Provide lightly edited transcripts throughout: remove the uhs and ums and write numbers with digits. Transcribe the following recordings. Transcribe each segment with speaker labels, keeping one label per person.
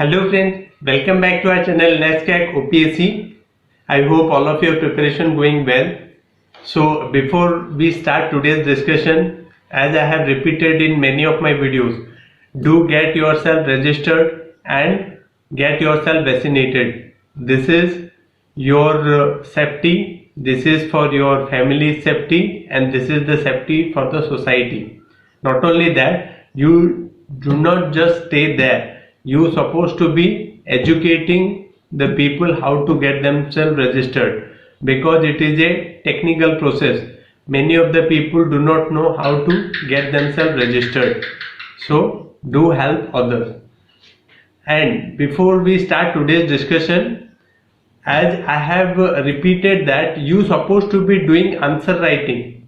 Speaker 1: Hello friends, welcome back to our channel Let's Crack OPSC. I hope all of your preparation going well. So before we start today's discussion, as I have repeated in many of my videos, do get yourself registered and get yourself vaccinated. This is your safety, this is for your family's safety, and this is the safety for the society. Not only that, you do not just stay there. You supposed to be educating the people how to get themselves registered, because it is a technical process. Many of the people do not know how to get themselves registered. So do help others. And before we start today's discussion, as I have repeated that you supposed to be doing answer writing,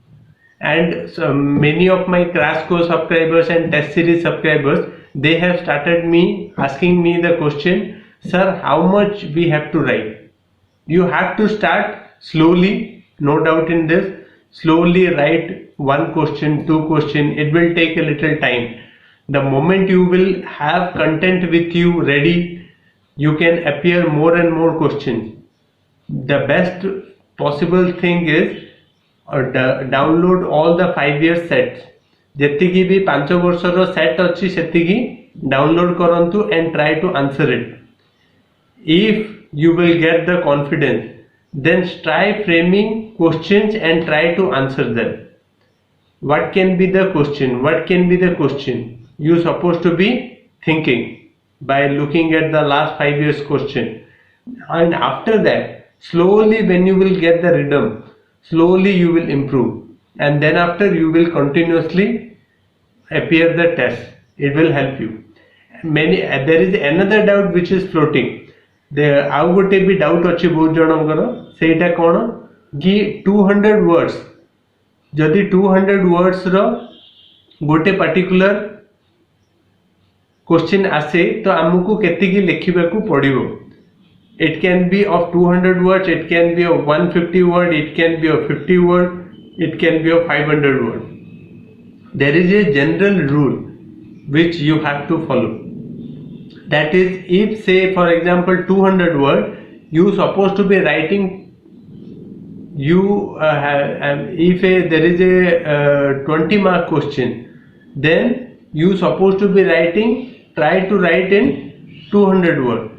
Speaker 1: and so many of my crash course subscribers and test series subscribers, they have started me asking me the question, sir, how much we have to write? You have to start slowly, no doubt in this. Slowly write one question, two question. It will take a little time. The moment you will have content with you ready, you can appear more and more questions. The best possible thing is download all the 5 year sets. ଯେତିକି ବି 5 ବର୍ଷର set ଅଛି ସେତିକି download କରନ୍ତୁ and try to answer it. If you will get the confidence, then try framing questions and try to answer them. What can be the question? What can be the question? You supposed to be thinking by looking at the last 5 years question, and after that slowly when you will get the rhythm, slowly you will improve, and then after you will continuously appear the test. It will help you. There is another doubt which is floating. आउ गोटे भी doubt अच्छी बहुत जनकर सेटा कौन कि 200 words जदि 200 words रो गोटे पर्टिकुलर क्वेश्चन आसे तो आमको केतिकी लिखिबा को पड़िबो. It can be of 200 words, it can be of 150 words, it can be of 50 words, it can be of 500 words. There is a general rule which you have to follow. That is, if say for example 200 words, you supposed to be writing, if there is a 20 mark question, then you supposed to be try to write in 200 words.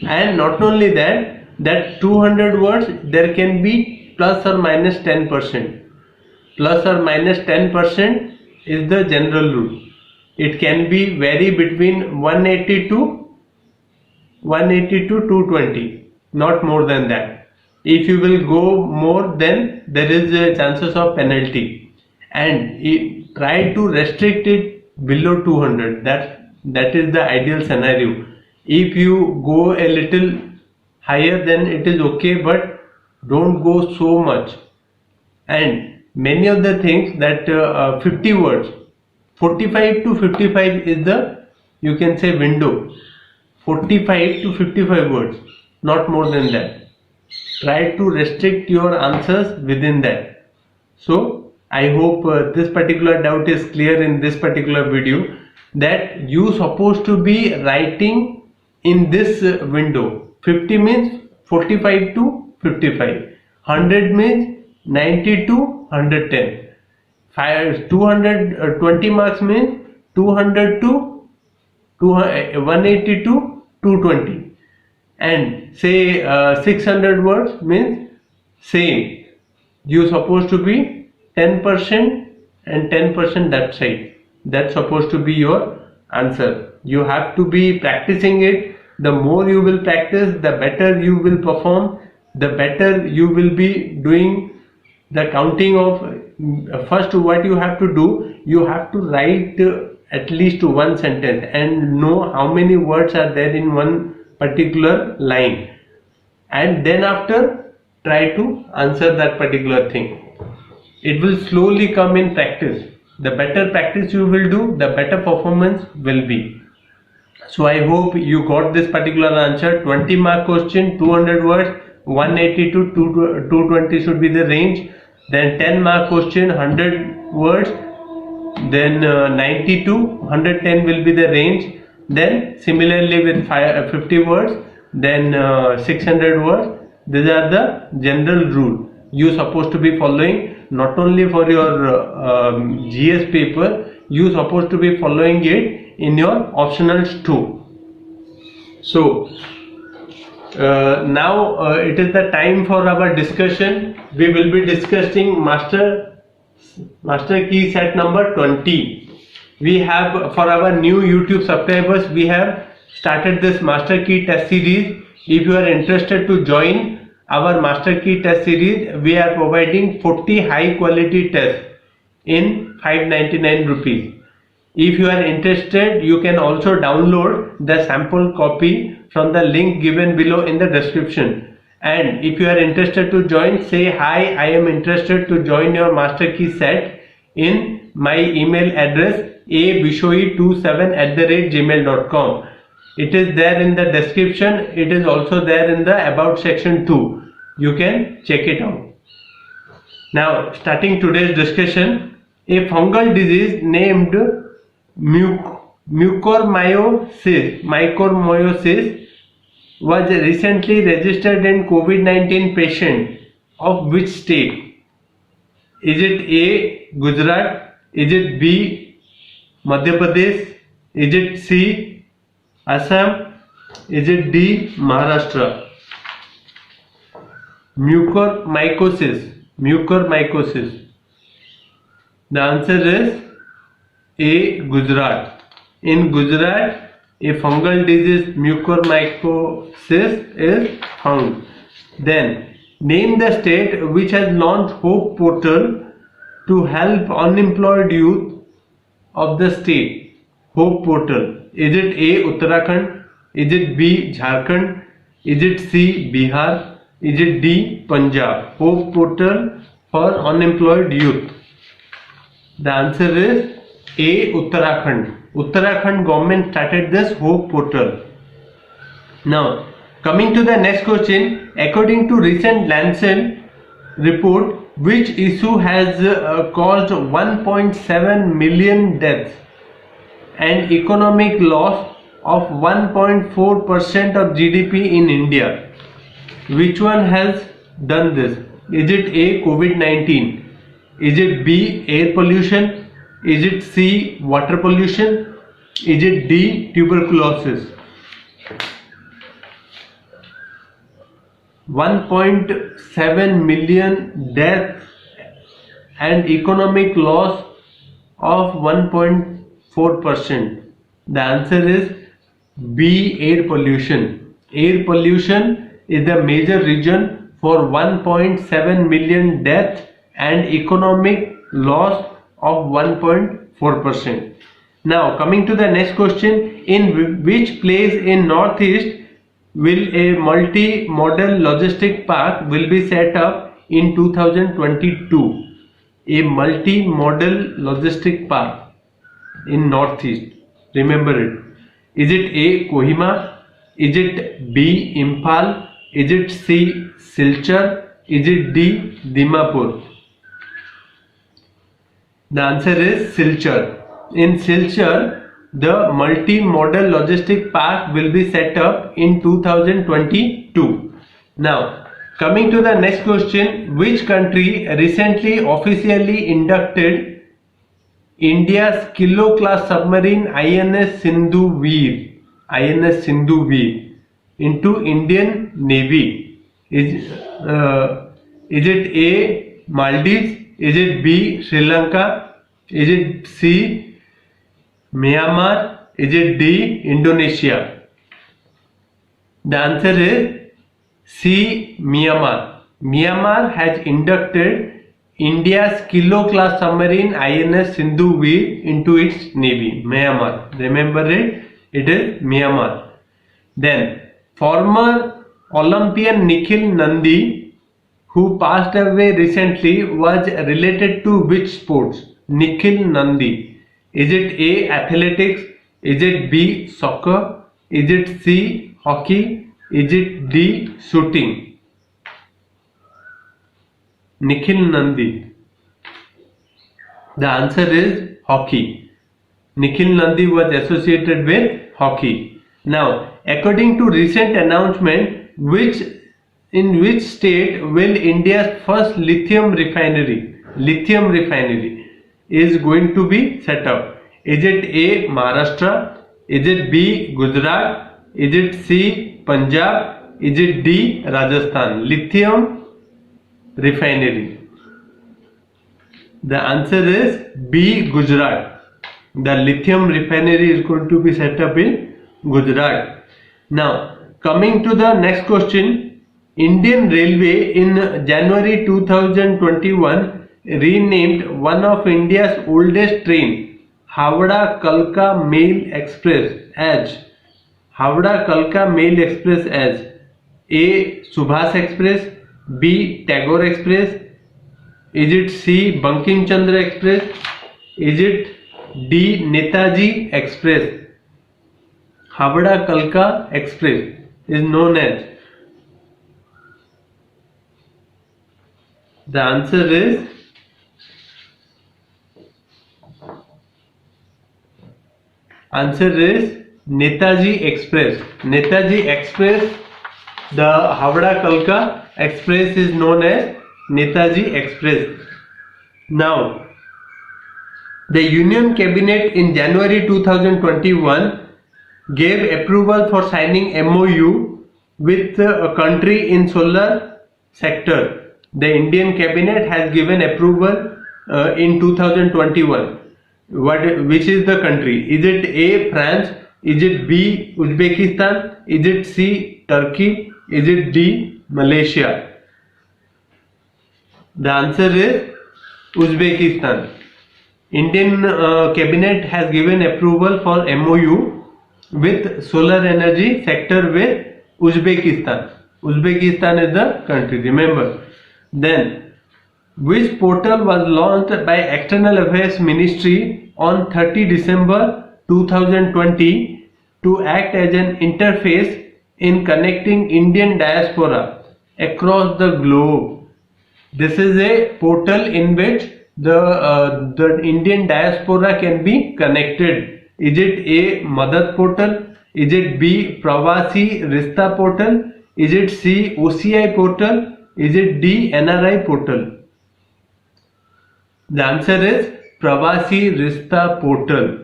Speaker 1: And not only that 200 words there can be plus or minus 10%. Plus or minus 10% is the general rule. It can be vary between 180 to 220, not more than that. If you will go more, then there is a chances of penalty, and try to restrict it below 200. That is the ideal scenario. If you go a little higher, then it is okay, but don't go so much. And many of the things that 50 words, 45 to 55 is the, you can say, window. 45 to 55 words, not more than that. Try to restrict your answers within that. So I hope this particular doubt is clear in this particular video, that you supposed to be writing in this window. 50 means 45 to 55, 100 means 90 to 110, 220 marks means 200 to 180 to 220, and say 600 words means same. You supposed to be 10% and 10% that side. That's supposed to be your answer. You have to be practicing it. The more you will practice, the better you will perform, the better you will be doing the counting of. First, what you have to do, you have to write at least one sentence and know how many words are there in one particular line, and then after try to answer that particular thing. It will slowly come in practice. The better practice you will do, the better performance will be. So I hope you got this particular answer. 20 mark question, 200 words, 180 to 220 should be the range. Then 10 mark question, 100 words, then 90 to 110 will be the range. then similarly with 50 words, then 600 words. These are the general rule you supposed to be following, not only for your GS paper, you supposed to be following it in your optionals too. So now it is the time for our discussion. We will be discussing master key set number 20. We have, for our new YouTube subscribers, we have started this master key test series. If you are interested to join our master key test series, we are providing 40 high quality tests in 599 rupees. If you are interested, you can also download the sample copy from the link given below in the description. And if you are interested to join, say hi, I am interested to join your master key set in my email address abishoi27@gmail.com. It is there in the description. It is also there in the about section too. You can check it out. Now, starting today's discussion, a fungal disease named mucormyosis was recently registered in COVID-19 patient of which state? Is it A. Gujarat? Is it B. Madhya Pradesh? Is it C. Assam? Is it D. Maharashtra? Mucormycosis. The answer is A. Gujarat. In Gujarat, a fungal disease mucormycosis is found. Then, name the state which has launched Hope Portal to help unemployed youth of the state. Hope Portal. Is it A. Uttarakhand? Is it B. Jharkhand? Is it C. Bihar? Is it D. Punjab? Hope Portal for unemployed youth. The answer is A. Uttarakhand. Uttarakhand government started this Hope Portal. Now, coming to the next question, according to recent Lancet report, which issue has caused 1.7 million deaths and economic loss of 1.4% of GDP in India? Which one has done this? Is it A. COVID-19? Is it B. air pollution? Is it C. water pollution? Is it D. tuberculosis? 1.7 million deaths and economic loss of 1.4%. The answer is B. air pollution. Air pollution is the major reason for 1.7 million deaths and economic loss of 1.4%. Now, coming to the next question, in which place in Northeast will a multi-model logistic park will be set up in 2022? A multi-model logistic park in Northeast. Remember it. Is it A. Kohima? Is it B. Imphal? Is it C. Silchar? Is it D. Dimapur? The answer is Silchar. In Silchar, the multi-modal logistic park will be set up in 2022. Now, coming to the next question, which country recently officially inducted India's Kilo-class submarine INS Sindhuveer into Indian Navy? Is it A. Maldives? Is it B. Sri Lanka? Is it C. Myanmar? Is it D. Indonesia? The answer is C. Myanmar. Myanmar has inducted India's Kilo-class submarine INS Sindhuveer into its navy. Myanmar. Remember it. It is Myanmar. Then, former Olympian Nikhil Nandi, who passed away recently, was related to which sports? Nikhil Nandi. Is it A. athletics? Is it B. soccer? Is it C. hockey? Is it D. shooting? Nikhil Nandi. The answer is hockey. Nikhil Nandi was associated with hockey. Now, according to recent announcement, in which state will India's first lithium refinery is going to be set up? Is it A. Maharashtra? Is it B. Gujarat? Is it C. Punjab? Is it D. Rajasthan? Lithium refinery. The answer is B. Gujarat. The lithium refinery is going to be set up in Gujarat. Now, coming to the next question, Indian Railway in January 2021 renamed one of India's oldest train, Howrah Kalka Mail Express as A. Subhas Express, B. Tagore Express, is it C. Bankim Chandra Express, is it D. Netaji Express? Howrah Kalka Express is known as. The answer is Netaji Express. Netaji Express, the Howrah Kalka Express is known as Netaji Express. Now, the Union Cabinet in January 2021 gave approval for signing MOU with a country in solar sector. The Indian Cabinet has given approval in 2021. Which is the country? Is it A. France? Is it B. Uzbekistan? Is it C. Turkey? Is it D. Malaysia? The answer is Uzbekistan. Indian Cabinet has given approval for MOU with solar energy sector with Uzbekistan. Uzbekistan is the country, remember. Then, which portal was launched by External Affairs Ministry on 30 December 2020 to act as an interface in connecting Indian diaspora across the globe? This is a portal in which the Indian diaspora can be connected. Is it A. Madad portal? Is it B. Pravasi Rista portal? Is it C. OCI portal? Is it D. NRI portal? The answer is Pravasi Rista portal.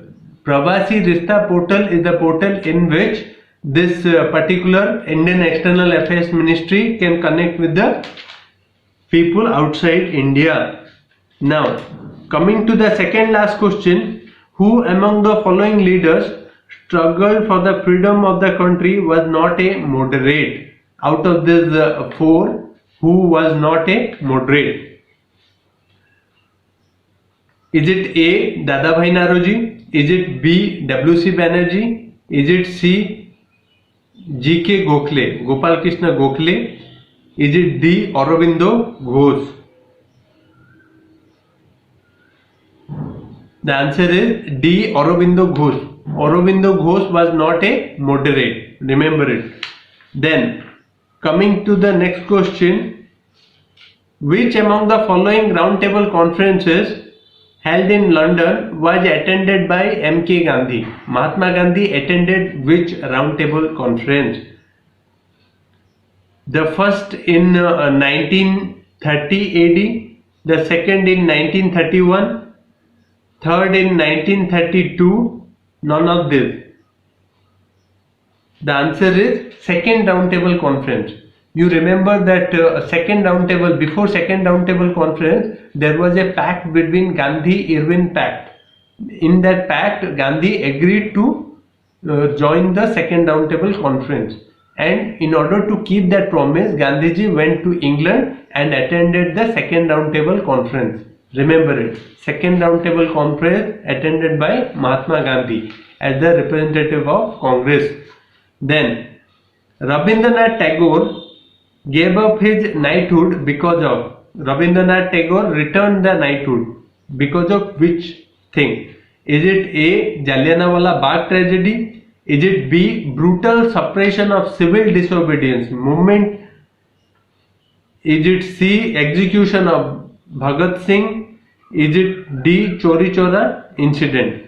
Speaker 1: Pravasi Rista portal is the portal in which this particular Indian External Affairs Ministry can connect with the people outside India. Now, coming to the second last question, who among the following leaders struggled for the freedom of the country was not a moderate? Out of these four, who was not a moderate? Is it A. Dadabhai Naoroji? Is it B. W.C. Banerjee? Is it C. G.K. Gokhale, Gopal Krishna Gokhale? Is it D. Aurobindo Ghosh? The answer is D. Aurobindo Ghosh. Aurobindo Ghosh was not a moderate. Remember it. Then, coming to the next question, which among the following roundtable conferences held in London was attended by M.K. Gandhi? Mahatma Gandhi attended which roundtable conference? The first in 1930 AD, the second in 1931, third in 1932, none of this. The answer is second roundtable conference. You remember that before second roundtable conference, there was a pact between Gandhi-Irwin pact. In that pact, Gandhi agreed to join the second roundtable conference. And in order to keep that promise, Gandhiji went to England and attended the second roundtable conference. Remember it. Second roundtable conference attended by Mahatma Gandhi as the representative of Congress. Then, Rabindranath Tagore gave up his knighthood because of. Rabindranath Tagore returned the knighthood because of which thing? Is it A. Jallianwala Bagh tragedy? Is it B. brutal suppression of civil disobedience movement? Is it C. execution of Bhagat Singh? Is it D. Chori Chora incident?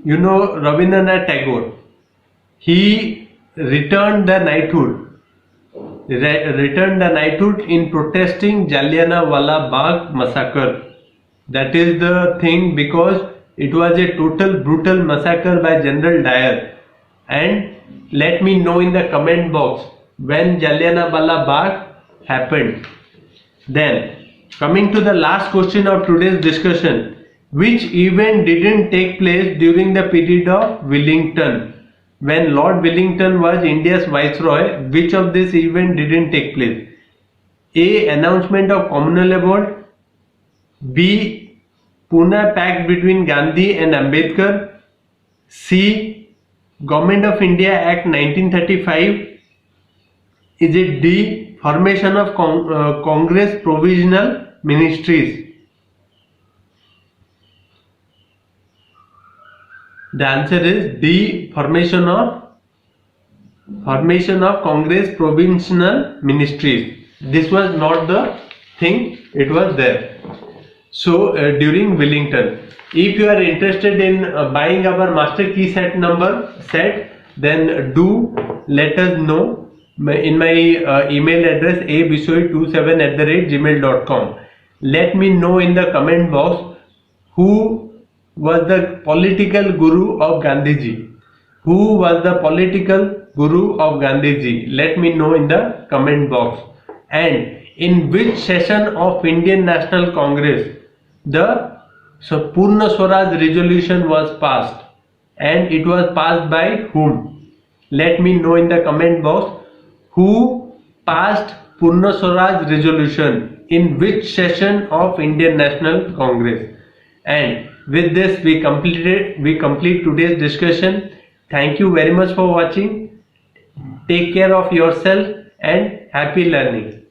Speaker 1: you know Rabindranath Tagore, he returned the knighthood in protesting Jallianwala Bagh massacre. That is the thing, because it was a total brutal massacre by General Dyer. And let me know in the comment box when Jallianwala Bagh happened. Then coming to the last question of today's discussion, which event didn't take place during the period of Wellington? When Lord Wellington was India's viceroy, which of this event didn't take place? A. Announcement of Commonwealth. B. Pune Pact between Gandhi and Ambedkar. C. Government of India Act 1935. Is it D. Formation of Congress Provisional Ministries? The answer is D. Formation of Congress Provisional Ministries. This was not the thing, it was there. So during Wellington, if you are interested in buying our master key set, then do let us know in my email address abishoyi27@gmail.com. Let me know in the comment box who was the political guru of Gandhiji. Who was the political guru of Gandhiji? Let me know in the comment box. And in which session of Indian National Congress the Purna Swaraj resolution was passed, and it was passed by whom? Let me know in the comment box who passed Purna Swaraj resolution, in which session of Indian National Congress. And with this we complete today's discussion. Thank you very much for watching. Take care of yourself and happy learning.